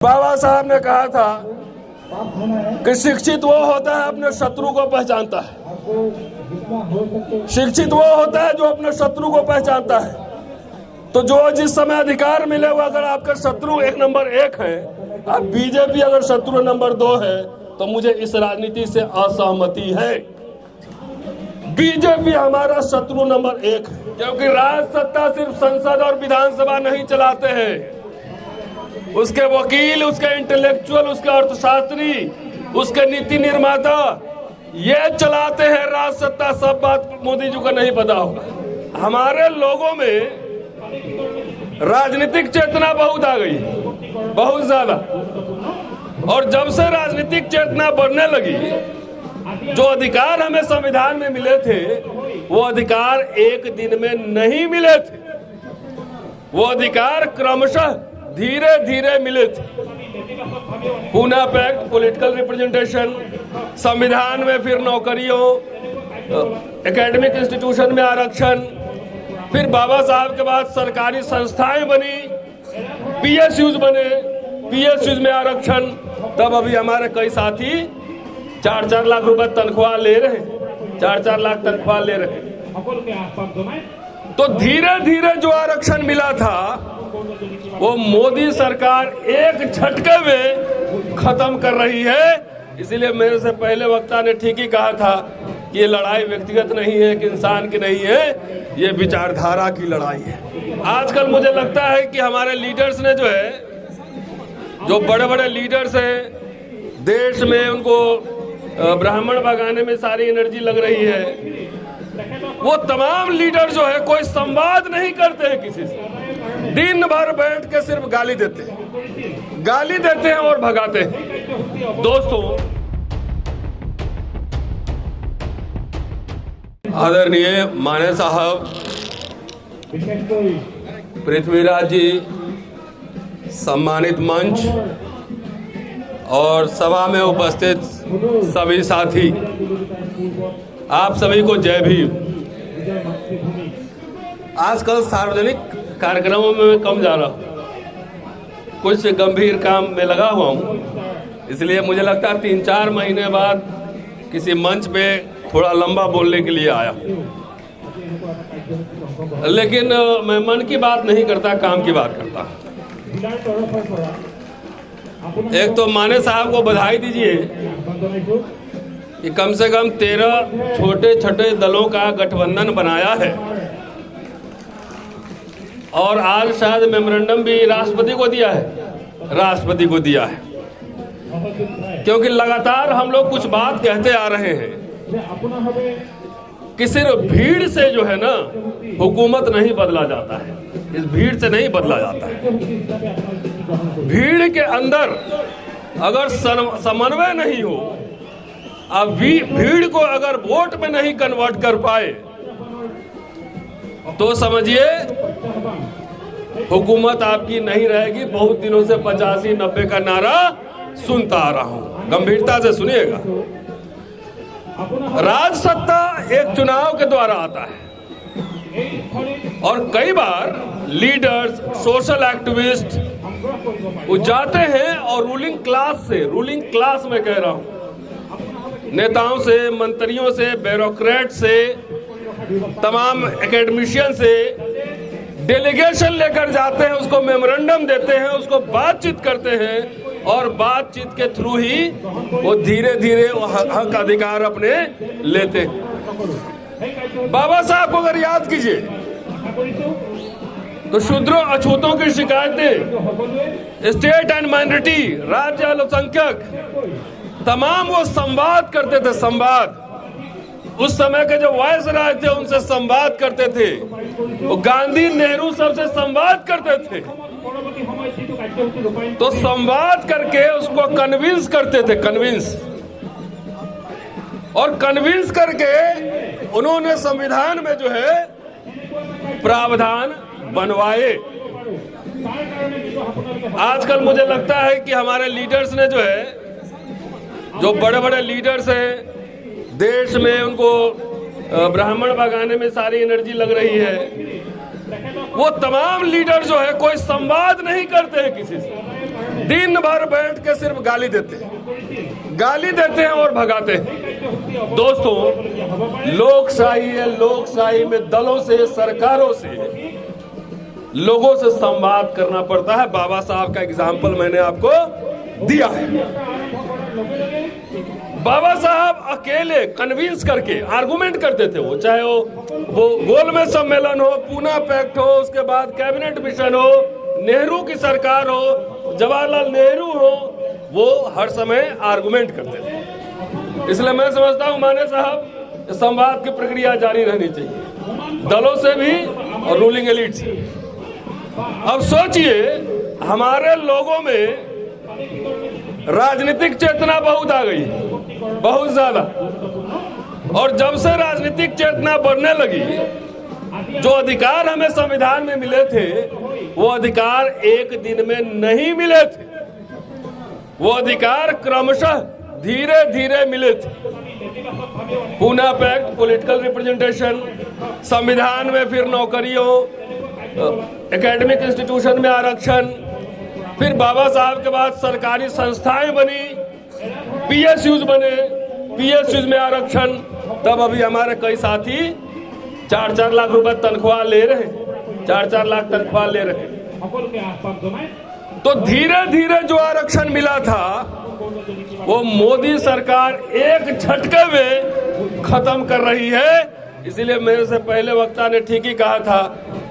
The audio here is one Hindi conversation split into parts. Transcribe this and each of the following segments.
बाबा साहब ने कहा था कि शिक्षित वो होता है अपने शत्रु को पहचानता है। शिक्षित वो होता है जो अपने शत्रु को पहचानता है। तो जो जिस समय अधिकार मिले वो अगर आपका शत्रु नंबर 1 है, अब बीजेपी अगर शत्रु नंबर 2 है, तो मुझे इस राजनीति से असहमति है। बीजेपी हमारा शत्रु नंबर 1 है, क्योंकि राज सत्ता सिर्फ संसद और विधानसभा नहीं चलाते हैं। उसके वकील, उसके इंटेलेक्चुअल, उसके अर्थशास्त्री, उसके नीति निर्माता ये चलाते हैं राज सत्ता। सब बात मोदी जी को नहीं पता होगा। हमारे लोगों में राजनीतिक चेतना बहुत आ गई, बहुत ज्यादा। और जब से राजनीतिक चेतना बढ़ने लगी, जो अधिकार हमें संविधान में मिले थे वो अधिकार एक दिन में नहीं मिले थे। वो अधिकार क्रमशः धीरे धीरे मिले थे। पूना पैक्ट, पॉलिटिकल रिप्रेजेंटेशन, संविधान में फिर नौकरियों, एकेडमिक इंस्टीट्यूशन में आरक्षण, फिर बाबा साहब के बाद सरकारी संस्थाएं बनी, पीएसयूज बने, पीएसयूज में आरक्षण। तब अभी हमारे कई साथी 4-4 लाख रुपए तनख्वाह ले रहे हैं, 4-4 लाख तनख्वाह ले रहे हैं। तो धीरे धीरे जो आरक्षण मिला था वो मोदी सरकार एक झटके में खत्म कर रही है। इसीलिए मेरे से पहले वक्ता ने ठीक ही कहा था कि ये लड़ाई व्यक्तिगत नहीं है, कि इंसान की नहीं है, ये विचारधारा की लड़ाई है। आजकल मुझे लगता है कि हमारे लीडर्स ने जो बड़े बड़े लीडर्स हैं देश में, उनको ब्राह्मण भगाने में सारी एनर्जी लग रही है। वो तमाम लीडर जो है कोई संवाद नहीं करते हैं किसी से, दिन भर बैठ के सिर्फ गाली देते हैं और भगाते हैं। दोस्तों, आदरणीय माने साहब, पृथ्वीराज जी, सम्मानित मंच और सभा में उपस्थित सभी साथी, आप सभी को जय भीम। आजकल सार्वजनिक कार्यक्रमों में मैं कम जा रहा हूँ, कुछ गंभीर काम में लगा हुआ हूँ। इसलिए मुझे लगता है 3-4 महीने बाद किसी मंच पे थोड़ा लंबा बोलने के लिए आया। लेकिन मैं मन की बात नहीं करता, काम की बात करता। एक तो माने साहब को बधाई दीजिए कि कम से कम 13 छोटे छोटे दलों का गठबंधन बनाया है और आज शायद मेमोरेंडम भी राष्ट्रपति को दिया है। क्योंकि लगातार हम लोग कुछ बात कहते आ रहे हैं कि सिर्फ भीड़ से जो है ना हुकूमत नहीं बदला जाता है, इस भीड़ से नहीं बदला जाता है। भीड़ के अंदर अगर समन्वय नहीं हो, अब भीड़ को अगर वोट में नहीं कन्वर्ट कर पाए, तो समझिए हुकूमत आपकी नहीं रहेगी। बहुत दिनों से 85-90 का नारा सुनता आ रहा हूं, गंभीरता से सुनिएगा। राज सत्ता एक चुनाव के द्वारा आता है और कई बार लीडर्स, सोशल एक्टिविस्ट वो जाते हैं और रूलिंग क्लास में कह रहा हूं, नेताओं से, मंत्रियों से, ब्यूरोक्रेट से, तमाम एकेडमिशियन से डेलीगेशन लेकर जाते हैं, उसको मेमोरेंडम देते हैं, उसको बातचीत करते हैं और बातचीत के थ्रू ही वो धीरे धीरे हक अधिकार अपने लेते हैं। बाबा साहब को अगर याद कीजिए तो शूद्रों अछूतों की शिकायतें, स्टेट एंड माइनॉरिटी, राज्य अल्पसंख्यक, तमाम वो संवाद करते थे। संवाद, उस समय के जो वायसराय थे उनसे संवाद करते थे। वो गांधी, नेहरू सबसे संवाद करते थे। तो संवाद करके उसको कन्विंस करते थे, कन्विंस करके उन्होंने संविधान में जो है प्रावधान बनवाए। आजकल मुझे लगता है कि हमारे लीडर्स ने जो बड़े बड़े लीडर्स हैं देश में, उनको ब्राह्मण भगाने में सारी एनर्जी लग रही है। वो तमाम लीडर जो है कोई संवाद नहीं करते हैं किसी से, दिन भर बैठ के सिर्फ गाली देते हैं और भगाते हैं। दोस्तों, लोकशाही है, लोकशाही में दलों से, सरकारों से, लोगों से संवाद करना पड़ता है। बाबा साहब का एग्जाम्पल मैंने आपको दिया है। बाबा साहब अकेले कन्विंस करके आर्गुमेंट करते थे, वो चाहे वो गोलमेज सम्मेलन हो, पूना पैक्ट हो, उसके बाद कैबिनेट मिशन हो, नेहरू की सरकार हो, जवाहरलाल नेहरू हो, वो हर समय आर्गुमेंट करते थे। इसलिए मैं समझता हूं माने साहब, संवाद की प्रक्रिया जारी रहनी चाहिए दलों से भी और रूलिंग एलिट से। अब सोचिए, हमारे लोगों में राजनीतिक चेतना बहुत आ गई, बहुत ज्यादा, और जब से राजनीतिक चेतना बढ़ने लगी, जो अधिकार हमें संविधान में मिले थे वो अधिकार एक दिन में नहीं मिले थे, वो अधिकार क्रमशः धीरे धीरे मिले थे। पूना पैक्ट, पॉलिटिकल रिप्रेजेंटेशन, संविधान में फिर नौकरियों, एकेडमिक इंस्टीट्यूशन में आरक्षण, फिर बाबा साहब के बाद सरकारी संस्थाएं बनी, पीएसयूज बने, पीएसयूज में आरक्षण। तब अभी हमारे कई साथी 4-4 लाख रुपए तनख्वाह ले रहे हैं, 4-4 लाख तनख्वाह ले रहे हैं। तो धीरे धीरे जो आरक्षण मिला था वो मोदी सरकार एक झटके में खत्म कर रही है। इसीलिए मेरे से पहले वक्ता ने ठीक ही कहा था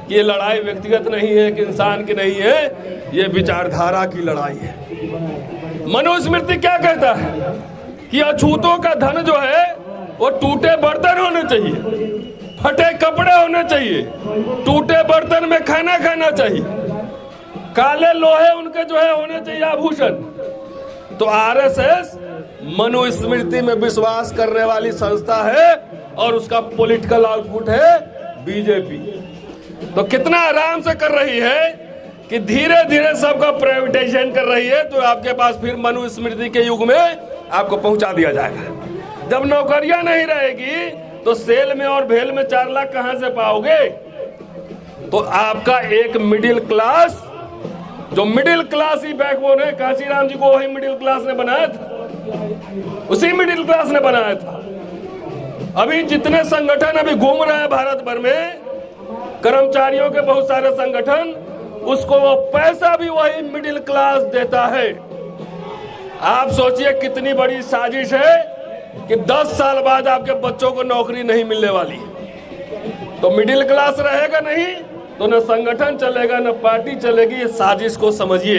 कि ये लड़ाई व्यक्तिगत नहीं है, कि इंसान की नहीं है, ये विचारधारा की लड़ाई है। मनुस्मृति क्या कहता है कि अछूतों का धन जो है वो टूटे बर्तन होने चाहिए, फटे कपड़े होने चाहिए, टूटे बर्तन में खाना खाना चाहिए, काले लोहे उनके जो है होने चाहिए आभूषण। तो आरएसएस मनुस्मृति में विश्वास करने वाली संस्था है और उसका पॉलिटिकल आउटपुट है बीजेपी। तो कितना आराम से कर रही है कि धीरे धीरे सबका प्राइवेटाइजेशन कर रही है, तो आपके पास फिर मनुस्मृति के युग में आपको पहुंचा दिया जाएगा। जब नौकरियां नहीं रहेगी तो सेल में और भेल में 4 लाख कहां से पाओगे? तो आपका एक मिडिल क्लास, जो मिडिल क्लास ही बैकबोन है, काशीराम जी को वही मिडिल क्लास ने बनाया था, उसी मिडिल क्लास ने बनाया था। अभी जितने संगठन अभी घूम रहे हैं भारत भर में, कर्मचारियों के बहुत सारे संगठन, उसको वो पैसा भी वही मिडिल क्लास देता है। आप सोचिए कितनी बड़ी साजिश है कि 10 साल बाद आपके बच्चों को नौकरी नहीं मिलने वाली। तो मिडिल क्लास रहेगा नहीं तो न संगठन चलेगा, न पार्टी चलेगी। ये साजिश को समझिए।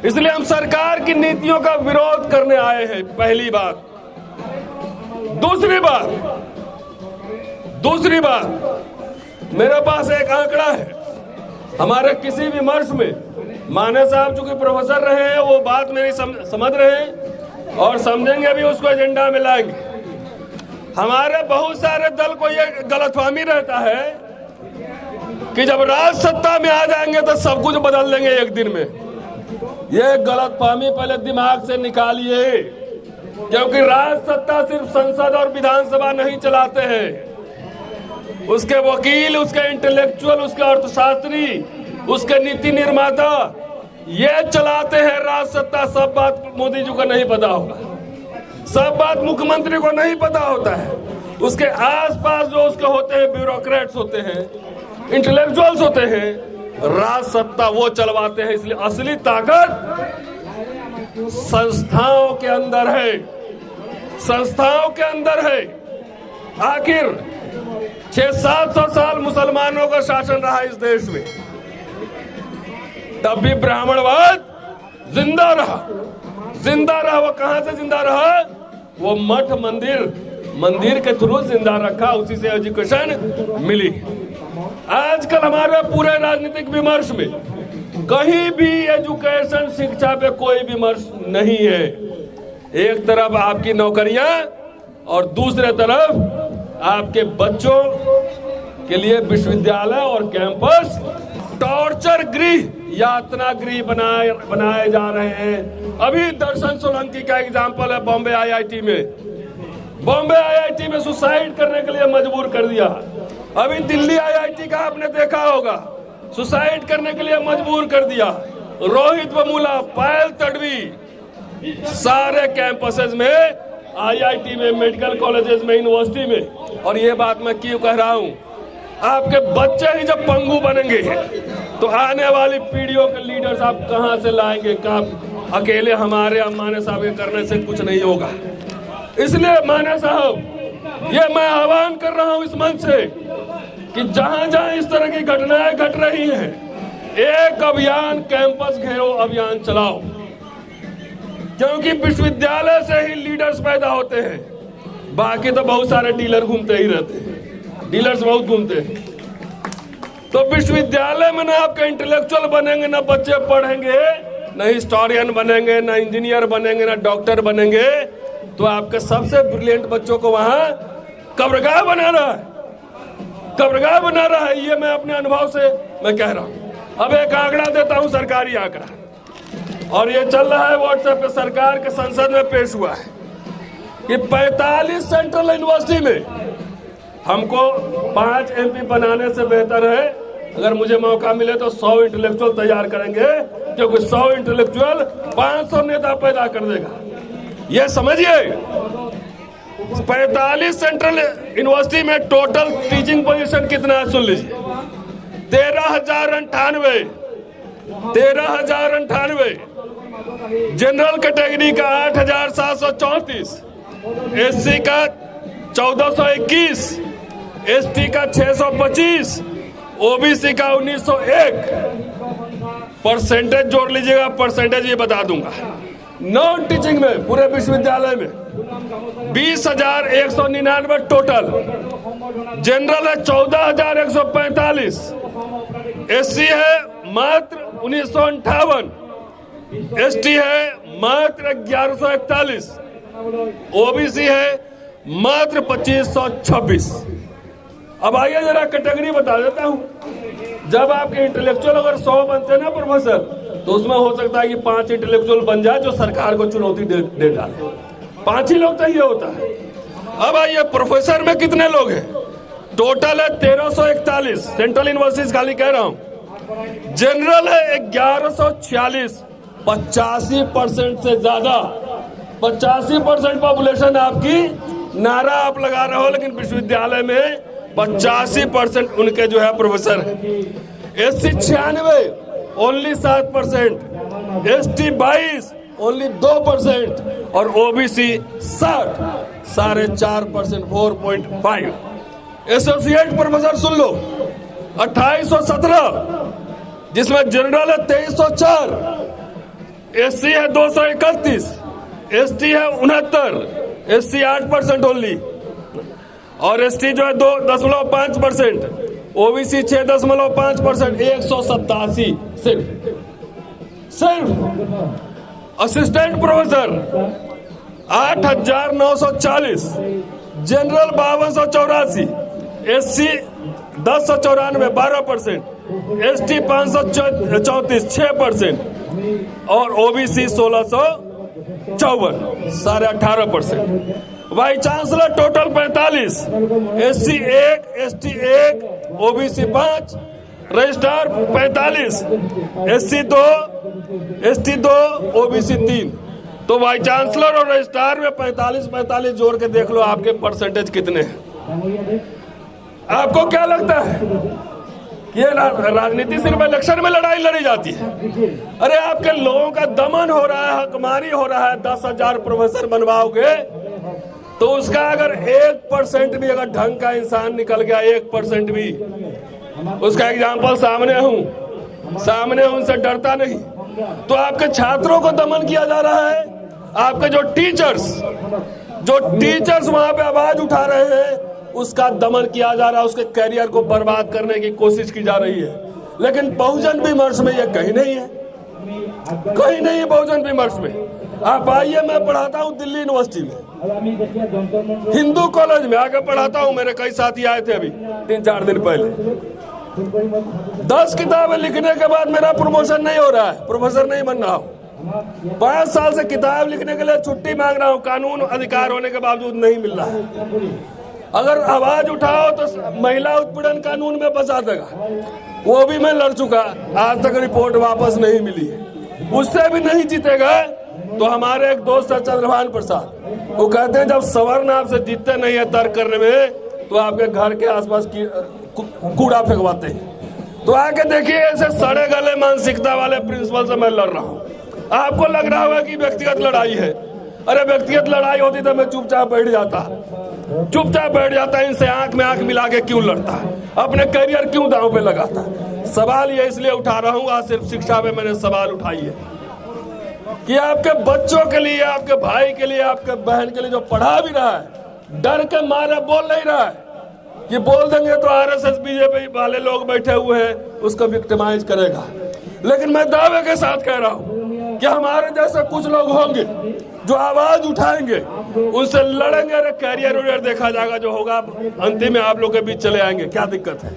इसलिए हम सरकार की नीतियों का विरोध करने आए हैं, पहली बात। दूसरी बात, मेरे पास एक आंकड़ा है। हमारे किसी भी विमर्श में माने साहब चूंकि प्रोफेसर रहे हैं, वो बात मेरी समझ रहे हैं और समझेंगे भी, उसको एजेंडा में लाएंगे। हमारे बहुत सारे दल को ये गलतफहमी रहता है कि जब राज सत्ता में आ जाएंगे तो सब कुछ बदल देंगे एक दिन में। ये गलतफहमी पहले दिमाग से निकालिए, क्योंकि राज सत्ता सिर्फ संसद और विधानसभा नहीं चलाते हैं। उसके वकील, उसके इंटेलेक्चुअल, उसके अर्थशास्त्री, उसके नीति निर्माता ये चलाते हैं राज सत्ता। सब बात मोदी जी को नहीं पता होगा, सब बात मुख्यमंत्री को नहीं पता होता है। उसके आसपास जो उसके होते हैं ब्यूरोक्रेट्स होते हैं, इंटेलेक्चुअल्स होते हैं, राज सत्ता वो चलवाते हैं। इसलिए असली ताकत संस्थाओं के अंदर है, संस्थाओं के अंदर है। आखिर 600-700 साल मुसलमानों का शासन रहा इस देश में, तब भी ब्राह्मणवाद जिंदा रहा। वो कहां से जिंदा रहा? वो मठ मंदिर के थ्रू जिंदा रखा, उसी से एजुकेशन मिली। आजकल हमारे पूरे राजनीतिक विमर्श में कहीं भी एजुकेशन, शिक्षा पे कोई विमर्श नहीं है। एक तरफ आपकी नौकरियां और दूसरे तरफ आपके बच्चों के लिए विश्वविद्यालय और कैंपस टॉर्चर गृह, यातना गृह बनाए जा रहे हैं। अभी दर्शन सोलंकी का एग्जाम्पल है बॉम्बे आईआईटी में सुसाइड करने के लिए मजबूर कर दिया। अभी दिल्ली आईआईटी का आपने देखा होगा, सुसाइड करने के लिए मजबूर कर दिया। रोहित वेमुला, पायल तडवी, सारे कैंपसेस में, आईआईटी में, मेडिकल कॉलेजेस में, यूनिवर्सिटी में। और ये बात मैं क्यों कह रहा हूं, आपके बच्चे ही जब पंगु बनेंगे तो आने वाली पीढ़ियों के लीडर्स आप कहां से लाएंगे? काम अकेले हमारे माने साहब के करने से कुछ नहीं होगा। इसलिए माने साहब, ये मैं आह्वान कर रहा हूं इस मंच से कि जहां जहां इस तरह की घटनाएं घट रही हैं, एक अभियान, कैंपस घेरो अभियान चलाओ, क्योंकि विश्वविद्यालय से ही लीडर्स पैदा होते हैं। बाकी तो बहुत सारे डीलर घूमते ही रहते हैं, डीलर्स बहुत घूमते हैं। तो विश्वविद्यालय में ना आपके इंटेलेक्चुअल बनेंगे, ना बच्चे पढ़ेंगे, ना हिस्टोरियन बनेंगे, ना इंजीनियर बनेंगे, ना डॉक्टर बनेंगे, तो आपके सबसे ब्रिलियंट बच्चों को वहां कब्रगाह बना रहा है, कब्रगाह बना रहा है। ये मैं अपने अनुभव से मैं कह रहा हूं। अब एक आंकड़ा देता हूं, सरकारी आंकड़ा, और ये चल रहा है व्हाट्सएप पे, सरकार के संसद में पेश हुआ है कि 45 सेंट्रल यूनिवर्सिटी में हमको 5 MP बनाने से बेहतर है अगर मुझे मौका मिले तो 100 इंटेलेक्चुअल तैयार करेंगे, क्योंकि 100 इंटेलेक्चुअल 500 नेता पैदा कर देगा। ये समझिए, 45 सेंट्रल यूनिवर्सिटी में टोटल टीचिंग पोजीशन कितना है सुन लीजिए, 13,098। 13,098। जनरल कैटेगरी का 8,734, SC का 1421, ST का 625, OBC का 1901। परसेंटेज जोड़ लीजिएगा, परसेंटेज ये बता दूंगा। नॉन टीचिंग में पूरे विश्वविद्यालय में 20,199 टोटल, जनरल है 14,145, SC है मात्र 1958, ST है मात्र 1141, OBC है मात्र 2526। अब आइए जरा कैटेगरी बता देता हूं। जब आपके इंटेलेक्चुअल अगर 100 बनते ना प्रोफेसर, तो उसमें हो सकता है कि 5 इंटेलेक्चुअल बन जाए जो सरकार को चुनौती दे डाले। 5 ही लोग चाहिए होता है। अब आइए प्रोफेसर में कितने लोग हैं? टोटल है 1341, सेंट्रल यूनिवर्सिटीज खाली कह रहा हूं। जनरल है 1146, 85% से ज्यादा, 85% पॉपुलेशन आपकी। नारा आप लगा रहे हो, लेकिन विश्वविद्यालय में 85% उनके जो है प्रोफेसर है। SC 96, ओनली 7%, ST 22, ओनली 2%, और OBC 60, 4.5%, 4.5। एसोसिएट प्रोफेसर सुन लो, 2817, जिसमें जनरल है 2304, SC है 231, ST है 69, SC 8% ओनली, और ST जो है 2.5%, OBC 6.5%, 187 सिर्फ। Assistant professor 8,940, general 5284, SC 1094, 12%, ST 534, 6%, और OBC 1654, 18.5%। Vice chancellor total 45, SC 1, ST 1, OBC 5, registrar 45, SC 2, ST 2, OBC 3। तो वाइस चांसलर और रजिस्ट्रार में 45 जोड़ के देख लो आपके परसेंटेज कितने हैं। आपको क्या लगता है कि ये राजनीति सिर्फ इलेक्शन में लड़ाई लड़ी जाती है? अरे आपके लोगों का दमन हो रहा है, हकमारी हो रहा है। 10,000 प्रोफेसर बनवाओगे तो उसका अगर 1% भी अगर ढंग का इंसान निकल गया, 1% भी, उसका एग्जाम्पल सामने उनसे डरता नहीं। तो आपके छात्रों को दमन किया जा रहा है। आपके जो टीचर्स वहां पे आवाज उठा रहे हैं, उसका दमन किया जा रहा है। उसके करियर को बर्बाद करने की कोशिश की जा रही है। लेकिन बहुजन विमर्श में यह कहीं नहीं है, कहीं नहीं है बहुजन विमर्श में। आप आइए, मैं पढ़ाता हूँ दिल्ली यूनिवर्सिटी में, हिंदू कॉलेज में आके पढ़ाता हूँ। मेरे कई साथी आए थे अभी 3-4 दिन पहले। 10 किताबें लिखने के बाद मेरा प्रमोशन नहीं हो रहा है, प्रोफेसर नहीं बन रहा हूँ। 5 साल से किताब लिखने के लिए छुट्टी मांग रहा हूँ, कानून अधिकार होने के बावजूद नहीं मिल रहा है। अगर आवाज उठाओ तो महिला उत्पीड़न कानून में फंसा देगा, वो भी मैं लड़ चुका, आज तक रिपोर्ट वापस नहीं मिली है। उससे भी नहीं जीतेगा तो हमारे एक दोस्त है चंद्रभान प्रसाद, वो कहते हैं जब सवर्ण आपसे जीतते नहीं है तर्क करने में तो आपके घर के आसपास कूड़ा फेंकवाते हैं। तो आके देखिए ऐसे सड़े गले मानसिकता वाले प्रिंसिपल से मैं लड़ रहा हूँ। आपको लग रहा होगा कि व्यक्तिगत लड़ाई है, अरे व्यक्तिगत लड़ाई होती तो मैं चुपचाप बैठ जाता, इनसे आंख में आंख मिला के क्यों लड़ता, अपने करियर क्यों दांव पे लगाता। सवाल ये इसलिए उठा रहा हूँ, आज सिर्फ शिक्षा में मैंने सवाल उठाई है कि आपके बच्चों के लिए, आपके भाई के लिए, आपके बहन के लिए जो पढ़ा भी रहा है, डर के मारे बोल नहीं रहा है कि बोल देंगे तो आरएसएस बीजेपी वाले लोग बैठे हुए हैं उसको विक्टिमाइज करेगा। लेकिन मैं दावे के साथ कह रहा हूँ कि हमारे जैसे कुछ लोग होंगे जो आवाज उठाएंगे, उनसे लड़ेंगे, अरे कैरियर वैरियर देखा जाएगा, जो होगा अंतिम में आप लोग के बीच चले आएंगे, क्या दिक्कत है।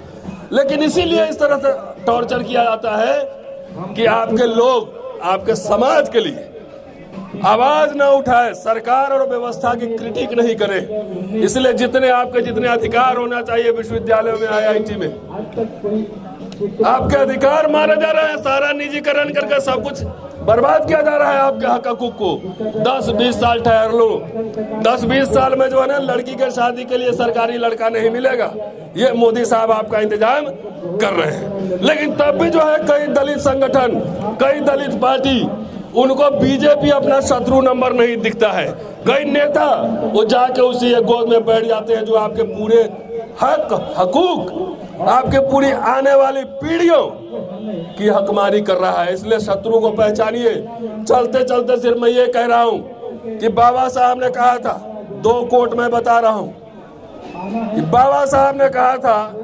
लेकिन इसीलिए इस तरह से टॉर्चर किया जाता है कि आपके लोग आपके समाज के लिए आवाज न उठाए, सरकार और व्यवस्था की क्रिटिक नहीं करे। इसलिए जितने अधिकार होना चाहिए विश्वविद्यालयों में, आईआईटी में, आपके अधिकार मारे जा रहे हैं। सारा निजीकरण करके सब कुछ बर्बाद किया जा रहा है आपके हक हकूक को। 10-20 साल ठहर लो, 10-20 साल में जो है ना लड़की के शादी के लिए सरकारी लड़का नहीं मिलेगा, ये मोदी साहब आपका इंतजाम कर रहे हैं। लेकिन तब भी जो है कई दलित संगठन, कई दलित पार्टी, उनको बीजेपी अपना शत्रु नंबर नहीं दिखता है। कई नेता वो जाके उसी गोद में बैठ जाते हैं जो आपके पूरे हक हकूक, आपके पूरी आने वाली पीढ़ियों की हकमारी कर रहा है। इसलिए शत्रु को पहचानिए। चलते चलते सिर्फ मैं ये कह रहा हूँ कि बाबा साहब ने कहा था, 2 कोट में बता रहा हूँ कि बाबा साहब ने कहा था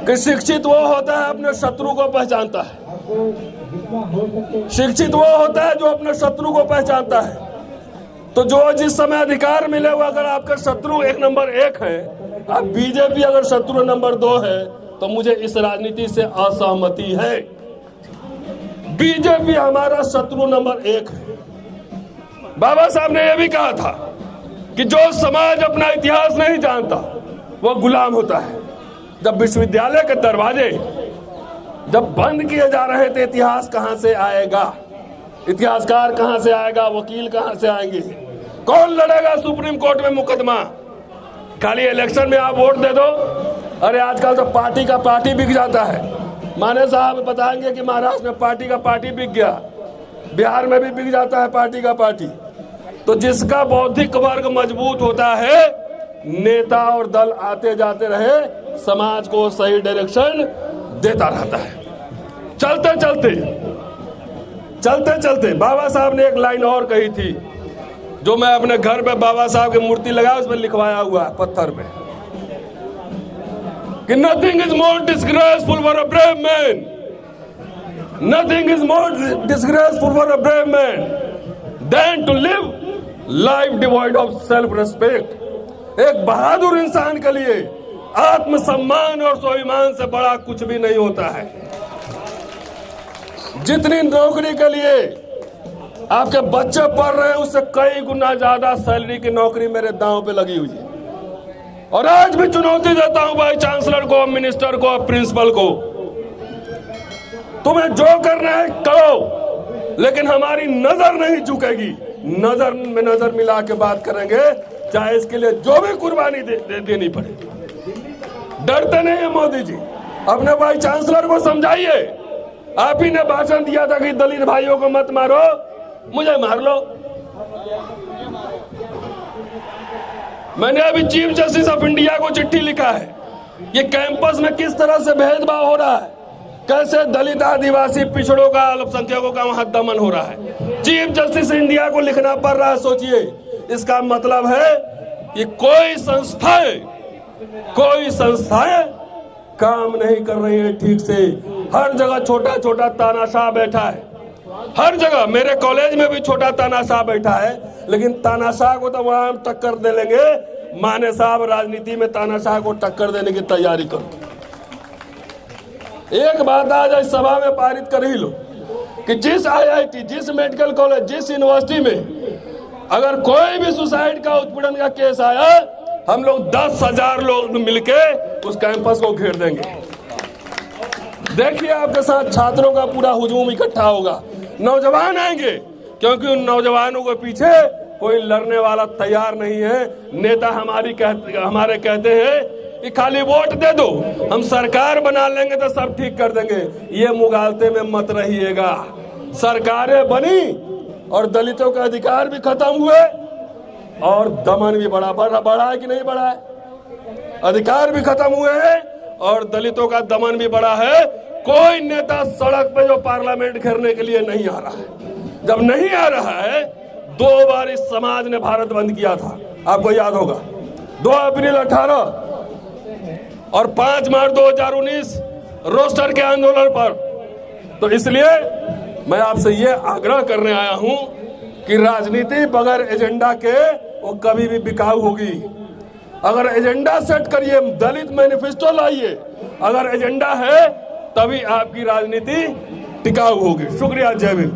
कि शिक्षित वो होता है अपने शत्रु को पहचानता है। शिक्षित वो होता है जो अपने शत्रु को पहचानता है। तो जो जिस समय अधिकार मिले वो अगर आपका शत्रु नंबर 1 है, अब बीजेपी अगर शत्रु नंबर 2 है, तो मुझे इस राजनीति से असहमति है। बीजेपी हमारा शत्रु नंबर 1 है। बाबा साहब ने यह भी कहा था कि जो समाज अपना इतिहास नहीं जानता वो गुलाम होता है। जब विश्वविद्यालय के दरवाजे जब बंद किए जा रहे थे, इतिहास कहां से आएगा, इतिहासकार कहां से आएगा, वकील कहां से आएंगे, कौन लड़ेगा सुप्रीम कोर्ट में मुकदमा। खाली इलेक्शन में आप वोट दे दो। अरे आजकल तो पार्टी का पार्टी बिक जाता है। माने साहब बताएंगे कि महाराष्ट्र में पार्टी का पार्टी बिक गया, बिहार में भी बिक जाता है पार्टी का पार्टी। तो जिसका बौद्धिक वर्ग मजबूत होता है, नेता और दल आते जाते रहे, समाज को सही डायरेक्शन देता रहता है। चलते चलते बाबा साहब ने एक लाइन और कही थी, जो मैं अपने घर पे बाबा साहब की मूर्ति लगाया उसमें लिखवाया हुआ है पत्थर पे, कि nothing is more disgraceful for a brave man, nothing is more disgraceful for a brave man than to live life devoid of self respect. एक बहादुर इंसान के लिए आत्मसम्मान और स्वाभिमान से बड़ा कुछ भी नहीं होता है। जितनी नौकरी के लिए आपके बच्चे पढ़ रहे हैं, उससे कई गुना ज्यादा सैलरी की नौकरी मेरे दांव पे लगी हुई है। और आज भी चुनौती देता हूं वाइस चांसलर को, मिनिस्टर को, प्रिंसिपल को, तुम्हें जो करना है करो, लेकिन हमारी नजर नहीं झुकेगी। नजर में नजर मिला के बात करेंगे, चाहे इसके लिए जो भी कुर्बानी देनी पड़े। डरते नहीं है मोदी जी। अपने वाइस चांसलर को समझाइए। आप ही ने भाषण दिया था कि दलित भाइयों को मत मारो, मुझे मार लो। मैंने अभी चीफ जस्टिस ऑफ इंडिया को चिट्ठी लिखा है। ये कैंपस में किस तरह से भेदभाव हो रहा है, कैसे दलित, आदिवासी, पिछड़ों का, अल्पसंख्यकों का वहां दमन हो रहा है। चीफ जस्टिस इंडिया को लिखना पड़ रहा है। सोचिए, इसका मतलब है कि कोई संस्थाएं काम नहीं कर रही है ठीक से। हर जगह छोटा छोटा तानाशाह बैठा है, हर जगह। मेरे कॉलेज में भी छोटा तानाशाह बैठा है, लेकिन तानाशाह को तो वहां हम टक्कर दे लेंगे। माने साहब, राजनीति में तानाशाह को टक्कर देने की तैयारी करो। एक बात आज इस सभा में पारित कर ही लो कि जिस आईआईटी, जिस मेडिकल कॉलेज, जिस यूनिवर्सिटी में अगर कोई भी सुसाइड का, उत्पीड़न का केस आया, हम लोग 10,000 लोग मिलके उस कैंपस को घेर देंगे। देखिए, आपके साथ छात्रों का पूरा हुजूम इकट्ठा होगा। नौजवान आएंगे, क्योंकि उन नौजवानों के पीछे कोई लड़ने वाला तैयार नहीं है। नेता हमारे कहते हैं कि खाली वोट दे दो, हम सरकार बना लेंगे तो सब ठीक कर देंगे। ये मुगालते में मत रहिएगा। सरकारें बनी और दलितों के अधिकार भी खत्म हुए और दमन भी बढ़ा है कि नहीं बढ़ा है? अधिकार भी खत्म हुए हैं और दलितों का दमन भी बढ़ा है। कोई नेता सड़क पे जो पार्लियामेंट घेरने के लिए नहीं आ रहा है। जब नहीं आ रहा है, 2 बार इस समाज ने भारत बंद किया था, आपको याद होगा, 2 अप्रैल 18 और 5 मार्च 2019 रोस्टर के आंदोलन पर। तो इसलिए मैं आपसे ये आग्रह करने आया हूं कि राजनीति बगैर एजेंडा के वो कभी भी बिकाऊ होगी। अगर एजेंडा सेट करिए, दलित मैनिफेस्टो लाइए, अगर एजेंडा है तभी आपकी राजनीति टिकाऊ होगी। शुक्रिया, जय भीम।